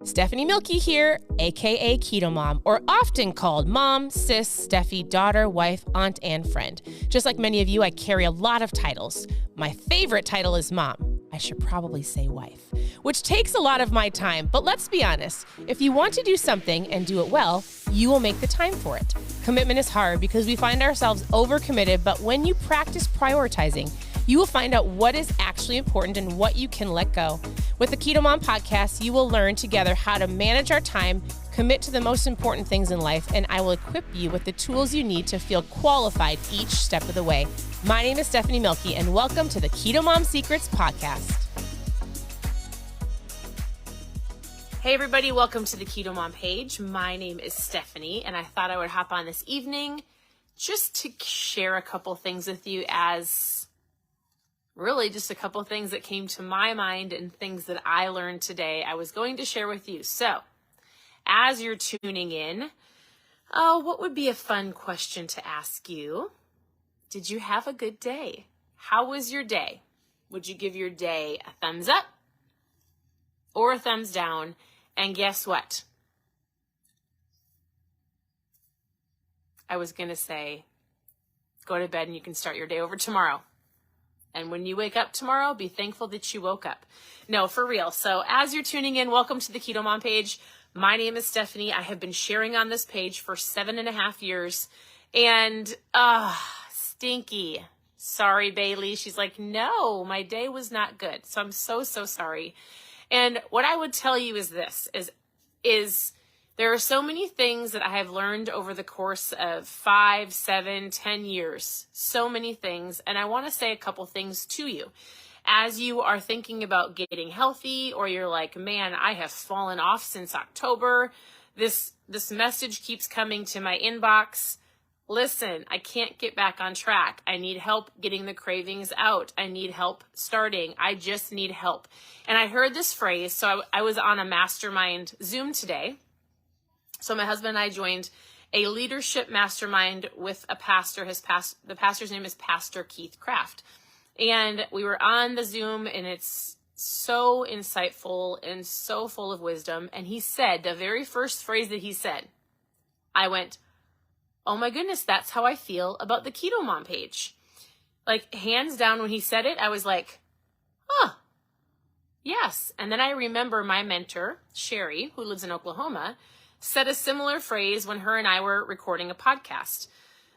Stephanie Milky here, aka Keto Mom, or often called mom, sis, Steffi, daughter, wife, aunt, and friend. Just like many of you, I carry a lot of titles. My favorite title is mom. I should probably say wife, which takes a lot of my time. But let's be honest, if you want to do something and do it well, you will make the time for it. Commitment is hard because we find ourselves overcommitted, but when you practice prioritizing, you will find out what is actually important and what you can let go. With the Keto Mom podcast, you will learn together how to manage our time, commit to the most important things in life, and I will equip you with the tools you need to feel qualified each step of the way. My name is Stephanie Milky, and welcome to the Keto Mom Secrets podcast. Hey everybody, welcome to the Keto Mom page. My name is Stephanie, and I thought I would hop on this evening just to share a couple things with you as really just a couple things that came to my mind and things that I learned today I was going to share with you. So, as you're tuning in, what would be a fun question to ask you? Did you have a good day? How was your day? Would you give your day a thumbs up or a thumbs down? And guess what? I was going to say, go to bed and you can start your day over tomorrow. And when you wake up tomorrow, be thankful that you woke up. No, for real. So as you're tuning in, welcome to the Keto Mom page. My name is Stephanie. I have been sharing on this page for 7.5 years. And, stinky. Sorry, Bailey. She's like, no, my day was not good. So I'm so sorry. And what I would tell you is this, is there are so many things that I have learned over the course of 5, 7, 10 years, so many things. And I want to say a couple things to you. As you are thinking about getting healthy, or you're like, man, I have fallen off since October. This message keeps coming to my inbox. Listen, I can't get back on track. I need help getting the cravings out. I need help starting. I just need help. And I heard this phrase. So I was on a mastermind Zoom today. So my husband and I joined a leadership mastermind with a pastor. The pastor's name is Pastor Keith Kraft. And we were on the Zoom, and it's so insightful and so full of wisdom. And he said, the very first phrase that he said, I went, oh my goodness, that's how I feel about the Keto Mom page. Like, hands down, when he said it, I was like, yes. And then I remember my mentor, Sherry, who lives in Oklahoma, said a similar phrase when her and I were recording a podcast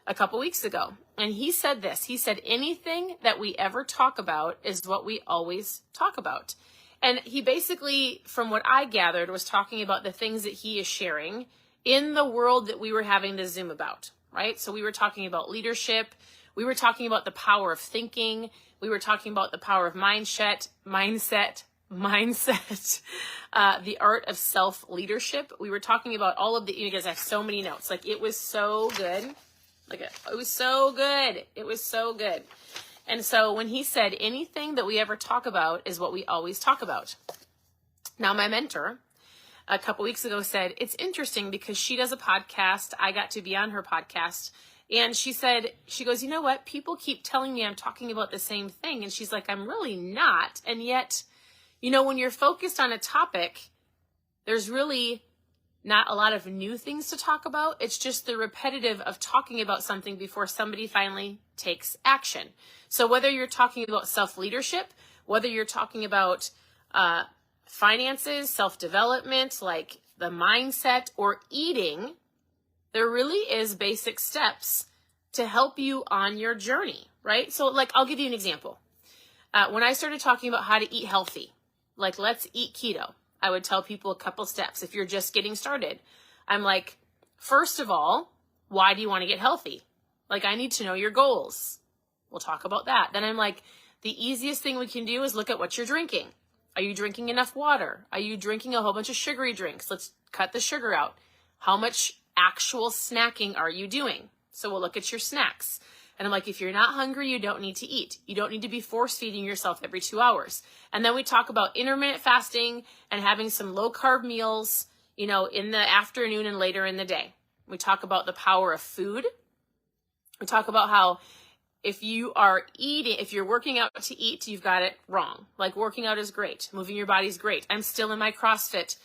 a couple weeks ago. And he said this, he said, anything that we ever talk about is what we always talk about. And he basically, from what I gathered, was talking about the things that he is sharing in the world that we were having the Zoom about, right? So we were talking about leadership. We were talking about the power of thinking. We were talking about the power of mindset, the art of self-leadership. We were talking about all of you guys have so many notes. Like, it was so good. It was so good. It was so good. And so when he said anything that we ever talk about is what we always talk about. Now, my mentor a couple weeks ago said, it's interesting because she does a podcast. I got to be on her podcast. And she goes, you know what? People keep telling me I'm talking about the same thing. And she's like, I'm really not. And yet, you know, when you're focused on a topic, there's really not a lot of new things to talk about. It's just the repetitive of talking about something before somebody finally takes action. So whether you're talking about self-leadership, whether you're talking about finances, self-development, like the mindset, or eating, there really is basic steps to help you on your journey, right? So like, I'll give you an example. When I started talking about how to eat healthy, like, let's eat keto, I would tell people a couple steps. If you're just getting started, I'm like, first of all, why do you want to get healthy? Like, I need to know your goals. We'll talk about that. Then I'm like, the easiest thing we can do is look at what you're drinking. Are you drinking enough water? Are you drinking a whole bunch of sugary drinks? Let's cut the sugar out. How much actual snacking are you doing? So we'll look at your snacks. And I'm like, if you're not hungry, you don't need to eat. You don't need to be force feeding yourself every 2 hours. And then we talk about intermittent fasting and having some low carb meals, you know, in the afternoon and later in the day. We talk about the power of food. We talk about how if you're working out to eat, you've got it wrong. Like, working out is great. Moving your body is great. I'm still in my CrossFit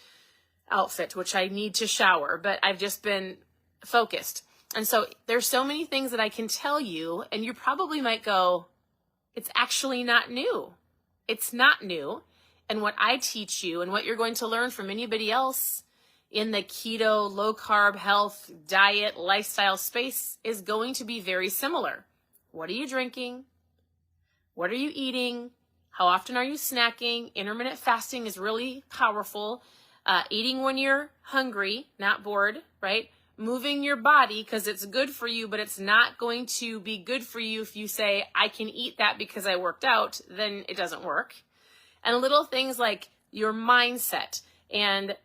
outfit, which I need to shower, but I've just been focused. And so there's so many things that I can tell you, and you probably might go, it's actually not new. It's not new. And what I teach you and what you're going to learn from anybody else in the keto, low carb, health, diet, lifestyle space is going to be very similar. What are you drinking? What are you eating? How often are you snacking? Intermittent fasting is really powerful. Eating when you're hungry, not bored, right? Moving your body because it's good for you, but it's not going to be good for you if you say, I can eat that because I worked out, then it doesn't work. And little things like your mindset and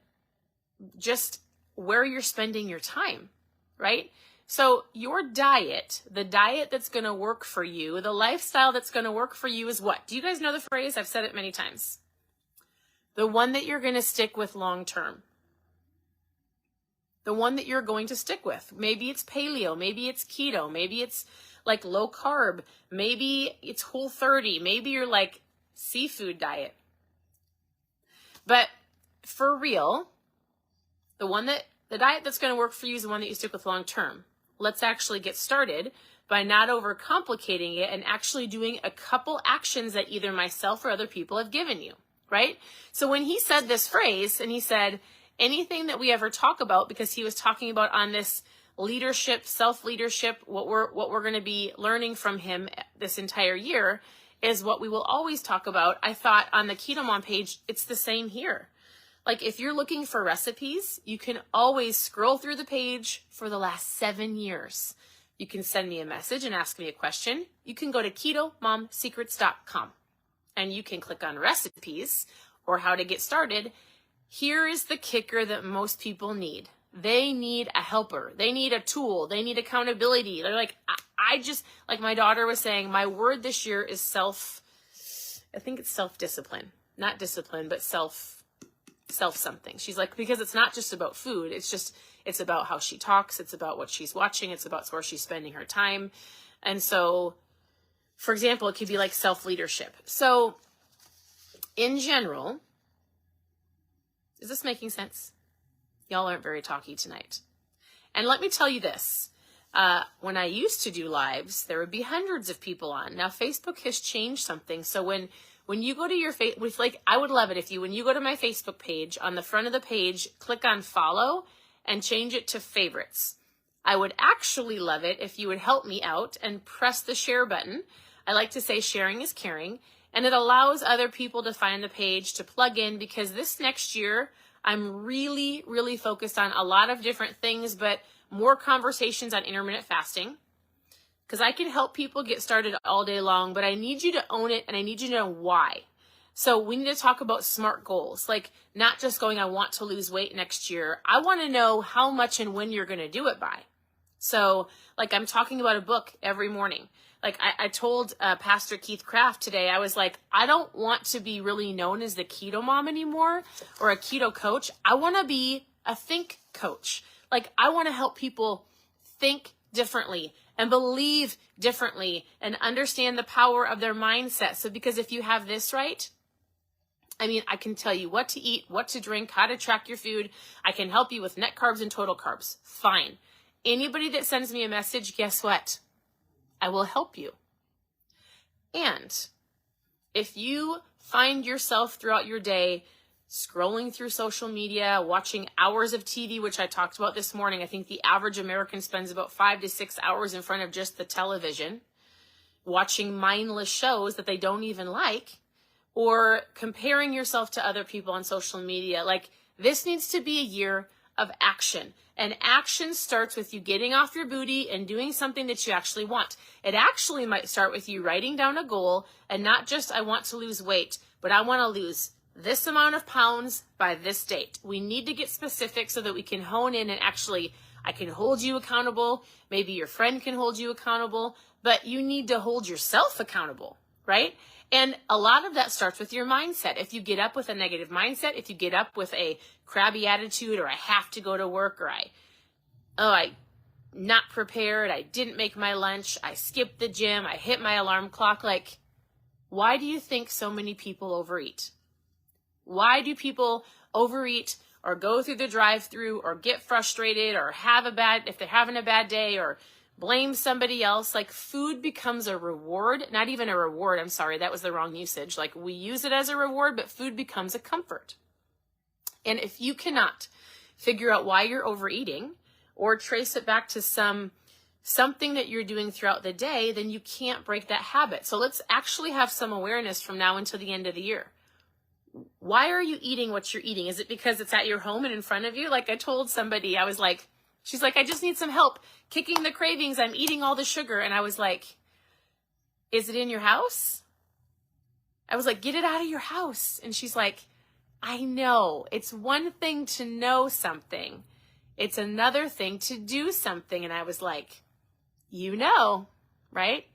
just where you're spending your time, right? So your diet, the diet that's going to work for you, the lifestyle that's going to work for you is what? Do you guys know the phrase? I've said it many times. The one that you're going to stick with long term. The one that you're going to stick with. Maybe it's paleo, maybe it's keto, maybe it's like low carb, maybe it's Whole30, maybe you're like seafood diet. But for real, the diet that's going to work for you is the one that you stick with long term. Let's actually get started by not overcomplicating it and actually doing a couple actions that either myself or other people have given you, right? So when he said this phrase and he said, anything that we ever talk about, because he was talking about on this leadership, self-leadership, what we're going to be learning from him this entire year is what we will always talk about. I thought on the Keto Mom page, it's the same here. Like if you're looking for recipes, you can always scroll through the page for the last 7 years. You can send me a message and ask me a question. You can go to ketomomsecrets.com and you can click on recipes or how to get started. Here is the kicker that most people need. They need a helper. They need a tool. They need accountability. They're like, I just, like my daughter was saying, my word this year is self-discipline. Not discipline, but self something. She's like, because it's not just about food. It's about how she talks. It's about what she's watching. It's about where she's spending her time. And so, for example, it could be like self-leadership. So in general, is this making sense? Y'all aren't very talky tonight. And let me tell you this. When I used to do lives, there would be hundreds of people on. Now, Facebook has changed something. So when you go to your I would love it when you go to my Facebook page, on the front of the page, click on follow and change it to favorites. I would actually love it if you would help me out and press the share button. I like to say sharing is caring, and it allows other people to find the page to plug in, because this next year, I'm really, really focused on a lot of different things, but more conversations on intermittent fasting, because I can help people get started all day long, but I need you to own it and I need you to know why. So we need to talk about SMART goals, like not just going, I want to lose weight next year. I want to know how much and when you're going to do it by. So like I'm talking about a book every morning. Like I told Pastor Keith Kraft today, I was like, I don't want to be really known as the Keto Mom anymore or a keto coach. I want to be a think coach. Like I want to help people think differently and believe differently and understand the power of their mindset. So because if you have this right, I mean, I can tell you what to eat, what to drink, how to track your food. I can help you with net carbs and total carbs. Fine. Anybody that sends me a message, guess what? I will help you. And if you find yourself throughout your day scrolling through social media, watching hours of TV, which I talked about this morning, I think the average American spends about 5 to 6 hours in front of just the television, watching mindless shows that they don't even like, or comparing yourself to other people on social media. Like, this needs to be a year of action. And action starts with you getting off your booty and doing something that you actually want. It actually might start with you writing down a goal, and not just, I want to lose weight, but I want to lose this amount of pounds by this date. We need to get specific so that we can hone in and actually, I can hold you accountable. Maybe your friend can hold you accountable, but you need to hold yourself accountable, right? And a lot of that starts with your mindset. If you get up with a negative mindset, if you get up with a crabby attitude, or I have to go to work, or I not prepared, I didn't make my lunch, I skipped the gym, I hit my alarm clock, like, why do you think so many people overeat? Why do people overeat or go through the drive-through or get frustrated or if they're having a bad day or blame somebody else, like food becomes a reward, not even a reward. I'm sorry, that was the wrong usage. Like we use it as a reward, but food becomes a comfort. And if you cannot figure out why you're overeating or trace it back to something that you're doing throughout the day, then you can't break that habit. So let's actually have some awareness from now until the end of the year. Why are you eating what you're eating? Is it because it's at your home and in front of you? Like I told somebody, she's like, I just need some help kicking the cravings. I'm eating all the sugar. And I was like, is it in your house? I was like, get it out of your house. And she's like, I know. It's one thing to know something. It's another thing to do something. And I was like, you know, right?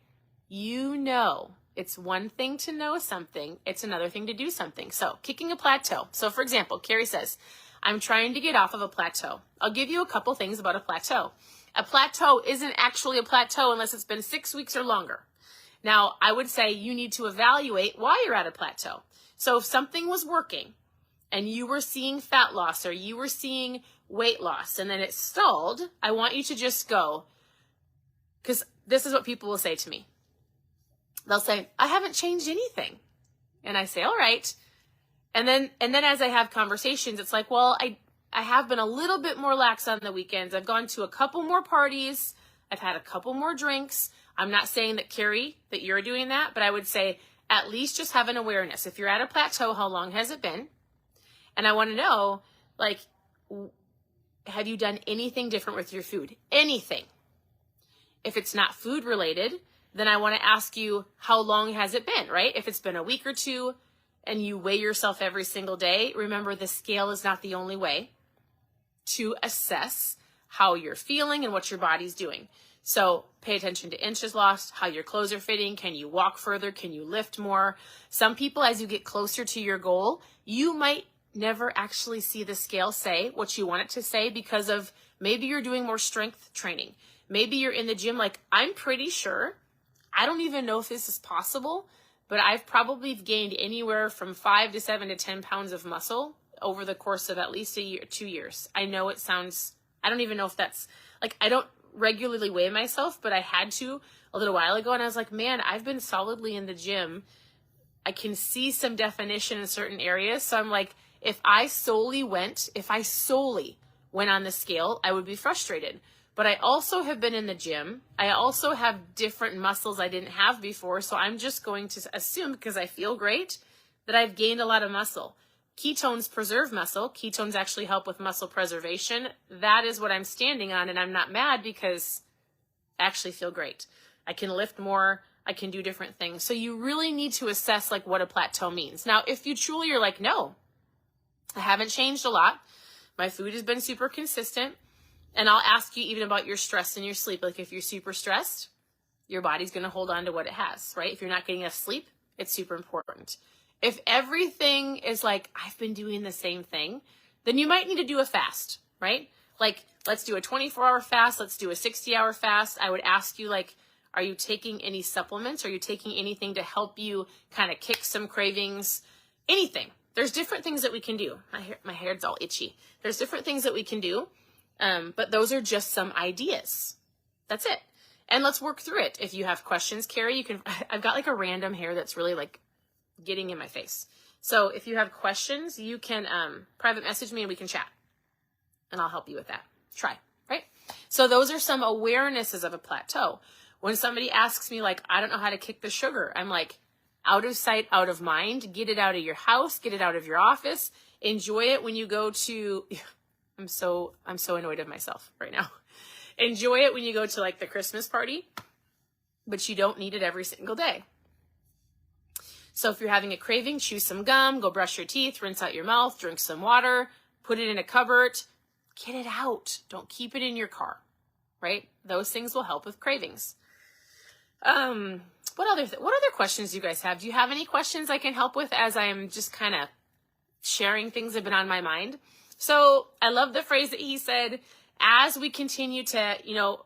You know. It's one thing to know something. It's another thing to do something. So kicking a plateau. So for example, Carrie says, I'm trying to get off of a plateau. I'll give you a couple things about a plateau. A plateau isn't actually a plateau unless it's been 6 weeks or longer. Now, I would say you need to evaluate why you're at a plateau. So if something was working and you were seeing fat loss or you were seeing weight loss and then it stalled, I want you to just go, because this is what people will say to me. They'll say, I haven't changed anything. And I say, all right. And then as I have conversations, it's like, well, I have been a little bit more lax on the weekends. I've gone to a couple more parties. I've had a couple more drinks. I'm not saying that, Carrie, that you're doing that, but I would say at least just have an awareness. If you're at a plateau, how long has it been? And I want to know, like, have you done anything different with your food? Anything. If it's not food related, then I want to ask you, how long has it been, right? If it's been a week or two and you weigh yourself every single day, remember the scale is not the only way to assess how you're feeling and what your body's doing. So pay attention to inches lost, how your clothes are fitting. Can you walk further? Can you lift more? Some people, as you get closer to your goal, you might never actually see the scale say what you want it to say because of maybe you're doing more strength training. Maybe you're in the gym. Like, I'm pretty sure, I don't even know if this is possible, but I've probably gained anywhere from 5 to 7 to 10 pounds of muscle over the course of at least a year, 2 years. I know it sounds, I don't even know if that's, like, I don't regularly weigh myself, but I had to a little while ago. And I was like, man, I've been solidly in the gym. I can see some definition in certain areas. So I'm like, if I solely went on the scale, I would be frustrated. But I also have been in the gym. I also have different muscles I didn't have before. So I'm just going to assume, because I feel great, that I've gained a lot of muscle. Ketones preserve muscle. Ketones actually help with muscle preservation. That is what I'm standing on. And I'm not mad because I actually feel great. I can lift more. I can do different things. So you really need to assess like what a plateau means. Now, if you truly are like, no, I haven't changed a lot. My food has been super consistent. And I'll ask you even about your stress and your sleep. Like if you're super stressed, your body's going to hold on to what it has, right? If you're not getting enough sleep, it's super important. If everything is like, I've been doing the same thing, then you might need to do a fast, right? Like, let's do a 24-hour fast. Let's do a 60-hour fast. I would ask you, like, are you taking any supplements? Are you taking anything to help you kind of kick some cravings? Anything. There's different things that we can do. My hair's all itchy. There's different things that we can do. But those are just some ideas. That's it. And let's work through it. If you have questions, Carrie, I've got like a random hair that's really like getting in my face. So if you have questions, you can private message me and we can chat. And I'll help you with that. Try, right? So those are some awarenesses of a plateau. When somebody asks me like, I don't know how to kick the sugar, I'm like, out of sight, out of mind. Get it out of your house. Get it out of your office. Enjoy it when you go to... I'm so annoyed at myself right now. Enjoy it when you go to like the Christmas party, but you don't need it every single day. So if you're having a craving, chew some gum, go brush your teeth, rinse out your mouth, drink some water, put it in a cupboard, get it out. Don't keep it in your car, right? Those things will help with cravings. What other questions do you guys have? Do you have any questions I can help with as I'm just kind of sharing things that have been on my mind? So I love the phrase that he said, as we continue to,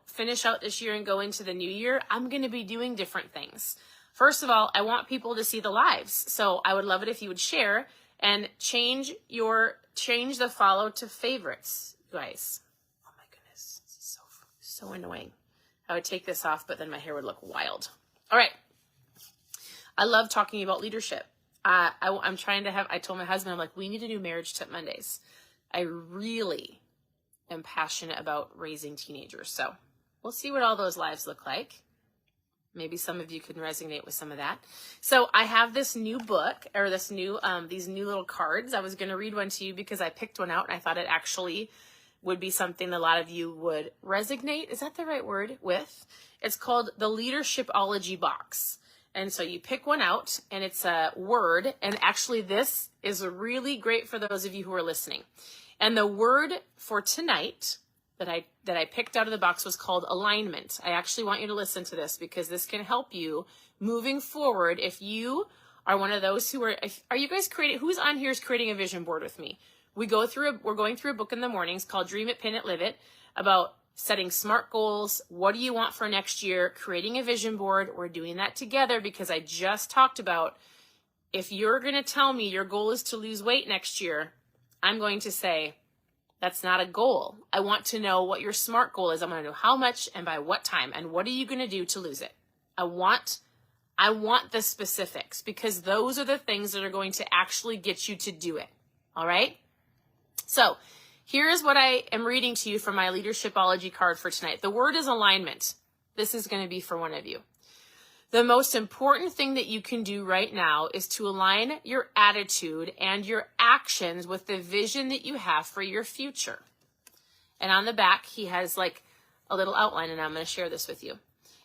finish out this year and go into the new year, I'm going to be doing different things. First of all, I want people to see the lives. So I would love it if you would share and change your change the follow to favorites, you guys. Oh my goodness, this is so annoying. I would take this off, but then my hair would look wild. All right. I love talking about leadership. I'm trying to I told my husband, I'm like, we need to do marriage tip Mondays. I really am passionate about raising teenagers. So we'll see what all those lives look like. Maybe some of you can resonate with some of that. So I have this new book, or these new little cards. I was going to read one to you because I picked one out and I thought it actually would be something a lot of you would resonate. Is that the right word? With? It's called the Leadershipology Box. And so you pick one out and it's a word. And actually this is really great for those of you who are listening. And the word for tonight that I picked out of the box was called alignment. I actually want you to listen to this because this can help you moving forward. If you are one of those who are you guys who's on here is creating a vision board with me? We're going through a book in the mornings called Dream It, Pin It, Live It, about setting SMART goals. What do you want for next year? Creating a vision board. We're doing that together because I just talked about if you're going to tell me your goal is to lose weight next year, I'm going to say, that's not a goal. I want to know what your SMART goal is. I want to know how much and by what time and what are you going to do to lose it? I want the specifics because those are the things that are going to actually get you to do it. All right? So here is what I am reading to you from my Leadershipology card for tonight. The word is alignment. This is going to be for one of you. The most important thing that you can do right now is to align your attitude and your actions with the vision that you have for your future. And on the back, he has like a little outline, and I'm going to share this with you.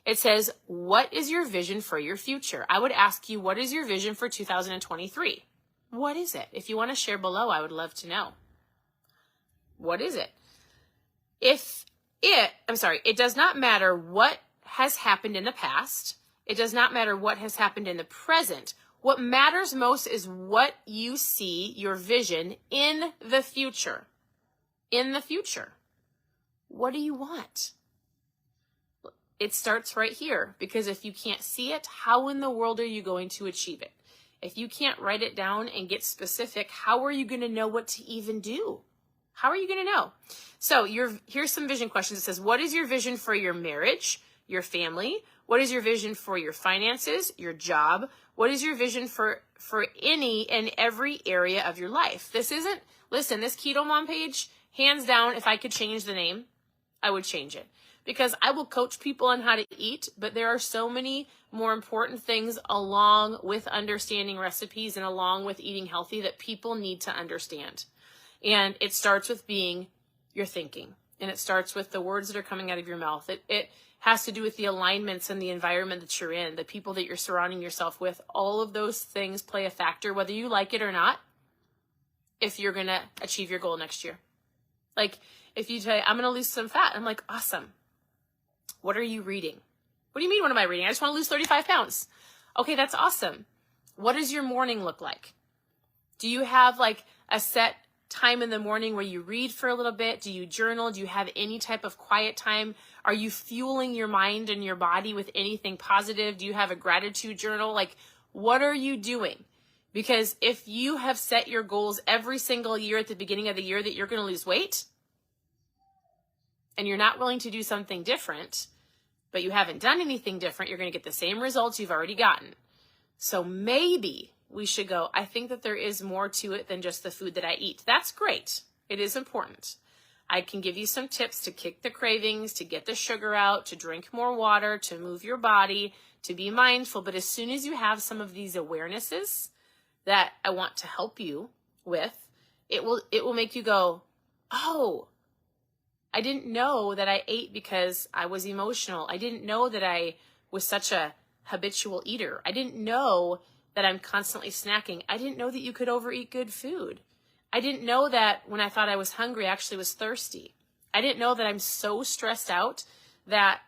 It says, what is your vision for your future? I would ask you, what is your vision for 2023? What is it? If you want to share below, I would love to know. What is it? It does not matter what has happened in the past. It does not matter what has happened in the present. What matters most is what you see, your vision in the future. In the future. What do you want? It starts right here, because if you can't see it, how in the world are you going to achieve it? If you can't write it down and get specific, how are you going to know what to even do? How are you going to know? So here's some vision questions. It says, what is your vision for your marriage, your family? What is your vision for your finances, your job? What is your vision for any and every area of your life? This Keto Mom page, hands down, if I could change the name, I would change it. Because I will coach people on how to eat, but there are so many more important things along with understanding recipes and along with eating healthy that people need to understand. And it starts with being your thinking. And it starts with the words that are coming out of your mouth. It has to do with the alignments and the environment that you're in, the people that you're surrounding yourself with. All of those things play a factor, whether you like it or not, if you're going to achieve your goal next year. Like, if you say, I'm going to lose some fat, I'm like, awesome. What are you reading? What do you mean, what am I reading? I just want to lose 35 pounds. Okay, that's awesome. What does your morning look like? Do you have like a set time in the morning where you read for a little bit? Do you journal? Do you have any type of quiet time? Are you fueling your mind and your body with anything positive? Do you have a gratitude journal? Like, what are you doing? Because if you have set your goals every single year at the beginning of the year that you're going to lose weight, and you're not willing to do something different, but you haven't done anything different, you're going to get the same results you've already gotten. So maybe we should go, I think that there is more to it than just the food that I eat. That's great. It is important. I can give you some tips to kick the cravings, to get the sugar out, to drink more water, to move your body, to be mindful. But as soon as you have some of these awarenesses that I want to help you with, it will make you go, oh, I didn't know that I ate because I was emotional. I didn't know that I was such a habitual eater. I didn't know that I'm constantly snacking. I didn't know that you could overeat good food. I didn't know that when I thought I was hungry, I actually was thirsty. I didn't know that I'm so stressed out that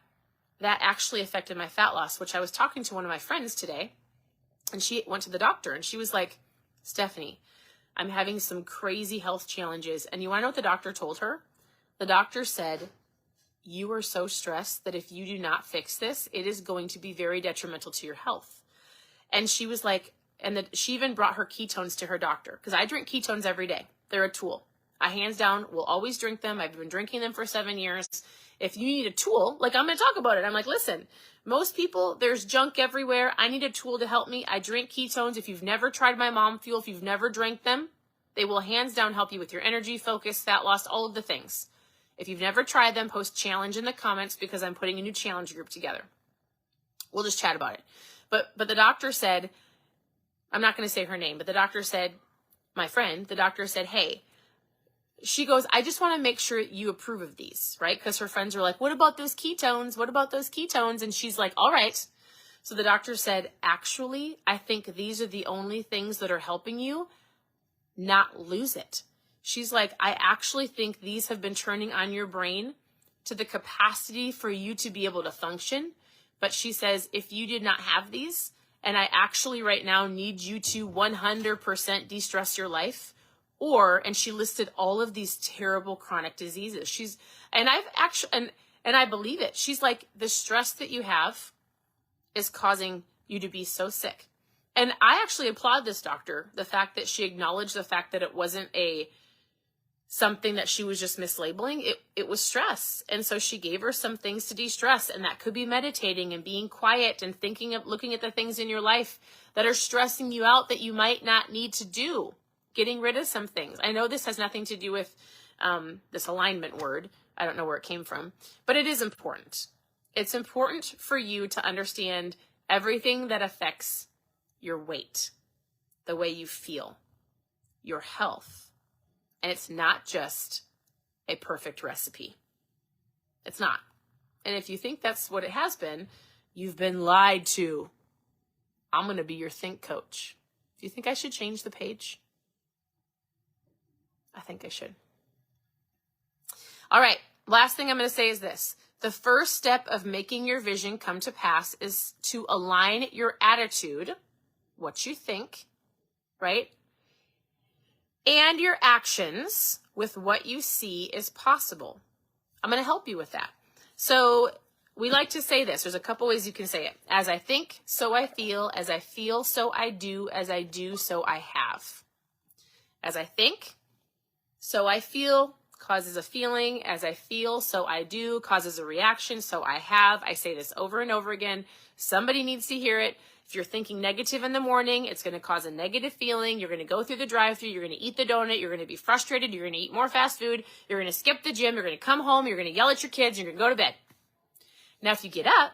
actually affected my fat loss, which I was talking to one of my friends today, and she went to the doctor, and she was like, Stephanie, I'm having some crazy health challenges. And you want to know what the doctor told her? The doctor said, you are so stressed that if you do not fix this, it is going to be very detrimental to your health. And she was like, she even brought her ketones to her doctor, because I drink ketones every day. They're a tool. I hands down will always drink them. I've been drinking them for 7 years. If you need a tool, like I'm going to talk about it. I'm like, listen, most people, there's junk everywhere. I need a tool to help me. I drink ketones. If you've never tried my mom fuel, if you've never drank them, they will hands down help you with your energy, focus, fat loss, all of the things. If you've never tried them, post challenge in the comments because I'm putting a new challenge group together. We'll just chat about it. But the doctor said, I'm not going to say her name, but the doctor said, my friend, the doctor said, hey, she goes, I just want to make sure you approve of these, right? Because her friends were like, what about those ketones? What about those ketones? And she's like, all right. So the doctor said, actually, I think these are the only things that are helping you not lose it. She's like, I actually think these have been turning on your brain to the capacity for you to be able to function. But she says, if you did not have these, and I actually right now need you to 100% de-stress your life, and she listed all of these terrible chronic diseases. And I believe it. She's like, the stress that you have is causing you to be so sick. And I actually applaud this doctor, the fact that she acknowledged the fact that it wasn't something that she was just mislabeling. It was stress. And so she gave her some things to de-stress, and that could be meditating and being quiet and looking at the things in your life that are stressing you out that you might not need to do. Getting rid of some things. I know this has nothing to do with this alignment word. I don't know where it came from, but it is important. It's important for you to understand everything that affects your weight, the way you feel, your health. And it's not just a perfect recipe. It's not. And if you think that's what it has been, you've been lied to. I'm going to be your think coach. Do you think I should change the page? I think I should. All right. Last thing I'm going to say is this. The first step of making your vision come to pass is to align your attitude, what you think, right? And your actions with what you see is possible. I'm going to help you with that. So we like to say this. There's a couple ways you can say it. As I think, so I feel. As I feel, so I do. As I do, so I have. As I think, so I feel, causes a feeling. As I feel, so I do, causes a reaction, so I have. I say this over and over again. Somebody needs to hear it. If you're thinking negative in the morning, it's going to cause a negative feeling. You're going to go through the drive-thru. You're going to eat the donut. You're going to be frustrated. You're going to eat more fast food. You're going to skip the gym. You're going to come home. You're going to yell at your kids. You're going to go to bed. Now, if you get up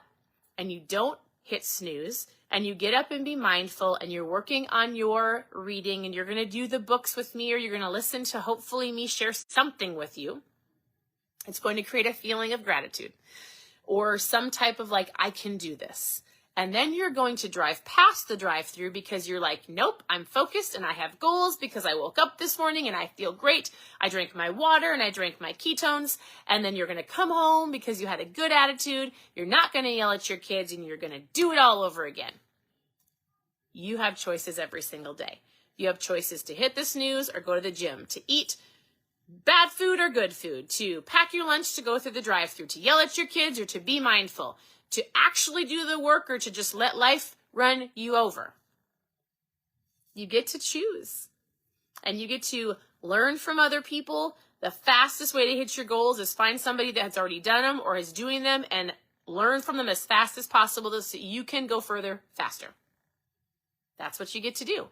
and you don't hit snooze, and you get up and be mindful, and you're working on your reading, and you're going to do the books with me, or you're going to listen to hopefully me share something with you, it's going to create a feeling of gratitude or some type of like, I can do this. And then you're going to drive past the drive-thru because you're like, nope, I'm focused and I have goals because I woke up this morning and I feel great. I drank my water and I drank my ketones. And then you're going to come home because you had a good attitude. You're not going to yell at your kids and you're going to do it all over again. You have choices every single day. You have choices to hit the snooze or go to the gym, to eat bad food or good food, to pack your lunch to go through the drive-thru, to yell at your kids or to be mindful, to actually do the work or to just let life run you over. You get to choose. And you get to learn from other people. The fastest way to hit your goals is find somebody that's already done them or is doing them and learn from them as fast as possible so you can go further faster. That's what you get to do.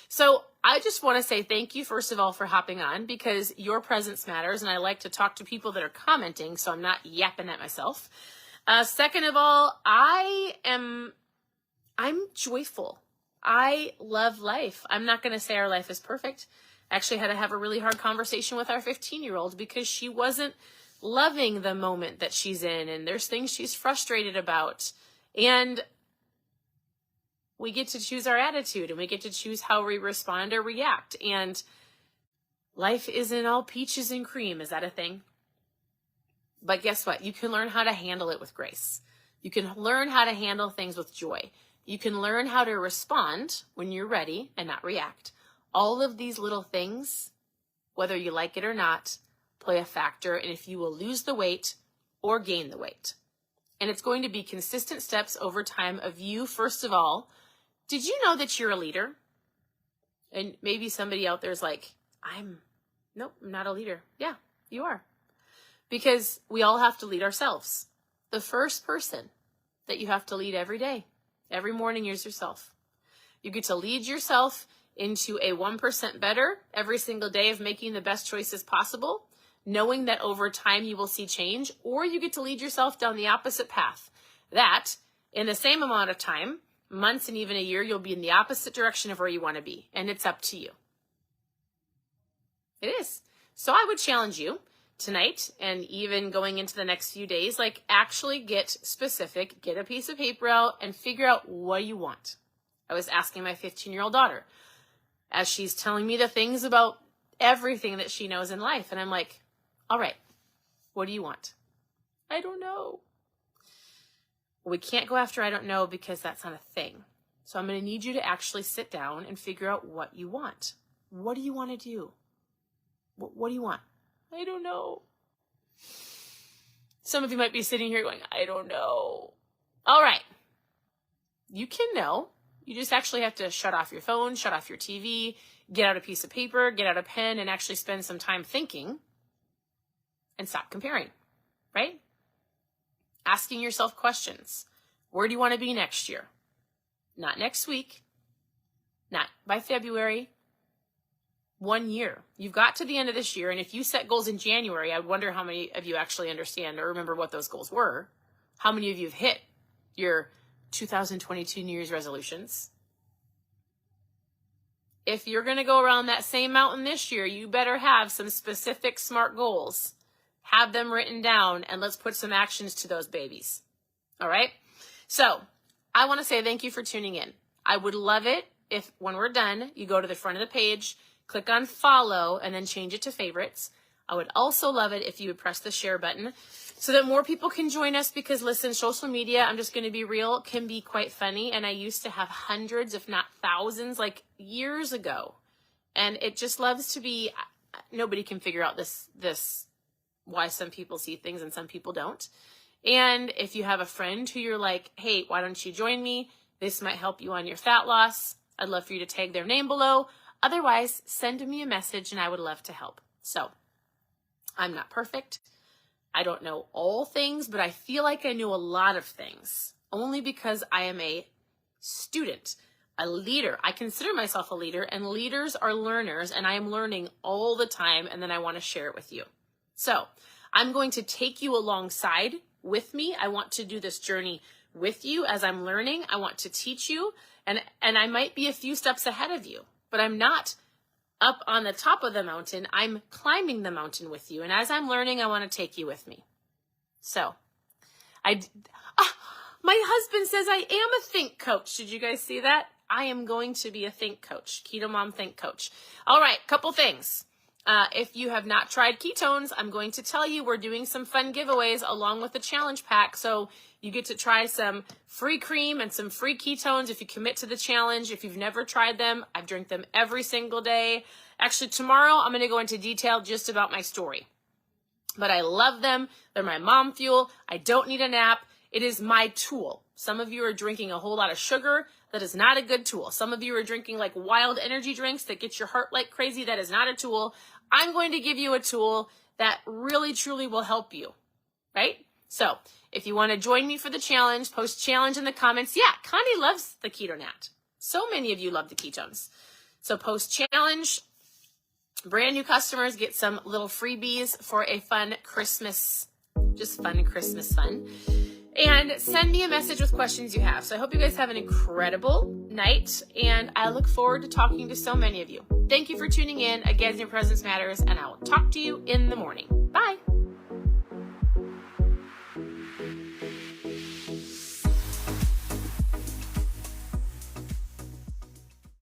So I just want to say thank you, first of all, for hopping on because your presence matters. And I like to talk to people that are commenting, so I'm not yapping at myself. Second of all, I'm joyful. I love life. I'm not going to say our life is perfect. I actually had to have a really hard conversation with our 15-year-old because she wasn't loving the moment that she's in. And there's things she's frustrated about. And we get to choose our attitude and we get to choose how we respond or react. And life isn't all peaches and cream. Is that a thing? But guess what? You can learn how to handle it with grace. You can learn how to handle things with joy. You can learn how to respond when you're ready and not react. All of these little things, whether you like it or not, play a factor in if you will lose the weight or gain the weight. And it's going to be consistent steps over time of you, first of all. Did you know that you're a leader? And maybe somebody out there is like, I'm Nope, I'm not a leader. Yeah, you are. Because we all have to lead ourselves. The first person that you have to lead every day, every morning, is yourself. You get to lead yourself into a 1% better every single day of making the best choices possible, knowing that over time you will see change, or you get to lead yourself down the opposite path. That, in the same amount of time, months and even a year, you'll be in the opposite direction of where you want to be, and it's up to you. It is. So I would challenge you tonight and even going into the next few days, like actually get specific, get a piece of paper out and figure out what you want. I was asking my 15-year-old daughter as she's telling me the things about everything that she knows in life. And I'm like, all right, what do you want? I don't know. Well, we can't go after I don't know because that's not a thing. So I'm going to need you to actually sit down and figure out what you want. What do you want to do? What do you want? I don't know. Some of you might be sitting here going, I don't know. All right. You can know. You just actually have to shut off your phone, shut off your TV, get out a piece of paper, get out a pen, and actually spend some time thinking and stop comparing, right? Asking yourself questions. Where do you want to be next year? Not next week. Not by February. 1 year. You've got to the end of this year, and if you set goals in January, I wonder how many of you actually understand or remember what those goals were. How many of you have hit your 2022 New Year's resolutions? If you're going to go around that same mountain this year, you better have some specific SMART goals. Have them written down, and let's put some actions to those babies. All right? So I want to say thank you for tuning in. I would love it if when we're done, you go to the front of the page, click on follow, and then change it to favorites. I would also love it if you would press the share button so that more people can join us because, listen, social media, I'm just going to be real, can be quite funny. And I used to have hundreds, if not thousands, like years ago. And it just loves to be, nobody can figure out this why some people see things and some people don't. And if you have a friend who you're like, hey, why don't you join me? This might help you on your fat loss. I'd love for you to tag their name below. Otherwise, send me a message and I would love to help. So I'm not perfect. I don't know all things, but I feel like I know a lot of things only because I am a student, a leader. I consider myself a leader, and leaders are learners, and I am learning all the time, and then I want to share it with you. So I'm going to take you alongside with me. I want to do this journey with you as I'm learning. I want to teach you, and I might be a few steps ahead of you, but I'm not up on the top of the mountain. I'm climbing the mountain with you. And as I'm learning, I want to take you with me. So my husband says I am a think coach. Did you guys see that? I am going to be a think coach, Keto Mom think coach. All right, couple things. If you have not tried ketones, I'm going to tell you we're doing some fun giveaways along with the challenge pack. So you get to try some free cream and some free ketones if you commit to the challenge. If you've never tried them, I drink them every single day. Actually, tomorrow I'm going to go into detail just about my story. But I love them. They're my mom fuel. I don't need a nap. It is my tool. Some of you are drinking a whole lot of sugar. That is not a good tool. Some of you are drinking like wild energy drinks that get your heart like crazy. That is not a tool. I'm going to give you a tool that really, truly will help you, right? So if you want to join me for the challenge, post challenge in the comments. Yeah, Connie loves the Keto Nat. So many of you love the ketones. So post challenge. Brand new customers get some little freebies for a fun Christmas, just fun Christmas fun. And send me a message with questions you have. So I hope you guys have an incredible night, and I look forward to talking to so many of you. Thank you for tuning in. Again, your presence matters, and I will talk to you in the morning.